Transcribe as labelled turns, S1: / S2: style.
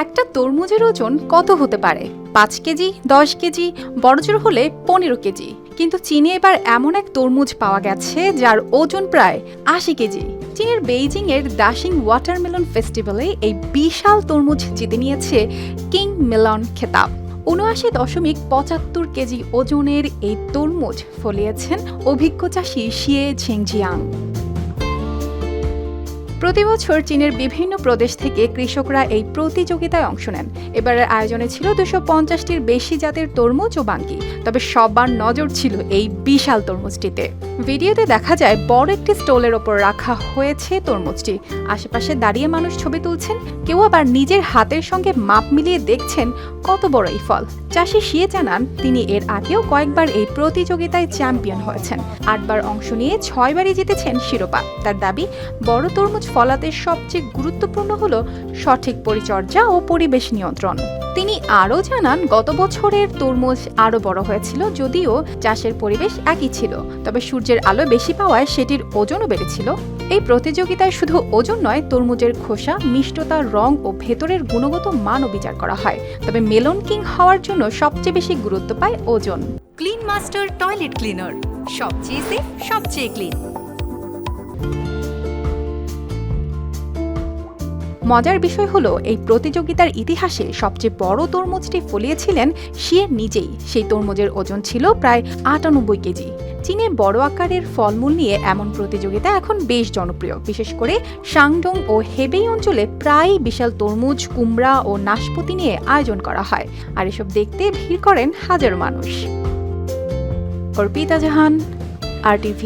S1: একটা তরমুজের ওজন কত হতে পারে? 5 কেজি, 10 কেজি, বড়জোর হলে 15 কেজি। কিন্তু চীনে এবার এমন এক তরমুজ পাওয়া গেছে যার ওজন প্রায় 80 কেজি। চীনের বেইজিং এর দাশিং ওয়াটারমেলন ফেস্টিভ্যালে এই বিশাল তরমুজ জিতে নিয়েছে কিং মেলন খেতাব। ৭৯.৭৫ কেজি ওজনের এই তরমুজ ফলিয়েছেন অভিজ্ঞ চাষি শিয়ে ঝিংজিয়াং। প্রতি বছর চীনের বিভিন্ন প্রদেশ থেকে কৃষকরা এই প্রতিযোগিতায় অংশ নেন। এবারের আয়োজনে ছিল 250টির বেশি জাতের তরমুজ ও বাঙ্গি। তবে সবার নজর ছিল এই বিশাল তরমুজটিতে। ভিডিওতে দেখা যায় বড় একটি স্টলের ওপর রাখা হয়েছে তরমুজটি। আশেপাশে দাঁড়িয়ে মানুষ ছবি তুলছেন, কেউ আবার নিজের হাতের সঙ্গে মাপ মিলিয়ে দেখছেন কত বড় এই ফল। চাষি শিয়ে জানান, তিনি এর আগেও কয়েকবার এই প্রতিযোগিতায় চ্যাম্পিয়ন হয়েছেন। 8 বার অংশ নিয়ে 6 বারই জিতেছেন শিরোপা। তার দাবি, বড় তরমুজ ফলাতে সবচেয়ে গুরুত্বপূর্ণ হলো সঠিক পরিচর্যা ও পরিবেশ নিয়ন্ত্রণ। তিনি আরও জানান, গত বছরের তরমুজ আরও বড় হয়েছিল, যদিও চাষের পরিবেশ একই ছিল। তবে সূর্যের আলো বেশি পাওয়ায় সেটির ওজনও বেড়েছিল। এই প্রতিযোগিতায় শুধু ওজন নয়, তরমুজের খোসা, মিষ্টতা, রং ও ভেতরের গুণগত মানও বিচার করা হয়। তবে মেলন কিং হওয়ার জন্য সবচেয়ে বেশি গুরুত্ব পায় ওজন।
S2: ক্লিন মাস্টার টয়লেট ক্লিনার, সবচেয়ে সেফ, সবচেয়ে ক্লিন।
S1: মজার বিষয় হলো, এই প্রতিযোগিতার ইতিহাসে সবচেয়ে বড় তরমুজটি ফলিয়েছিলেন শিয়ে নিজেই। সেই তরমুজের ওজন ছিল প্রায় 98 কেজি। চীনে বড় আকারের ফলমূল নিয়ে এমন প্রতিযোগিতা এখন বেশ জনপ্রিয়। বিশেষ করে শাংডং ও হেবেই অঞ্চলে প্রায় বিশাল তরমুজ, কুমড়া ও নাশপাতি নিয়ে আয়োজন করা হয়। আর এসব দেখতে ভিড় করেন হাজারো মানুষ। অর্পিতা জাহান, RTV।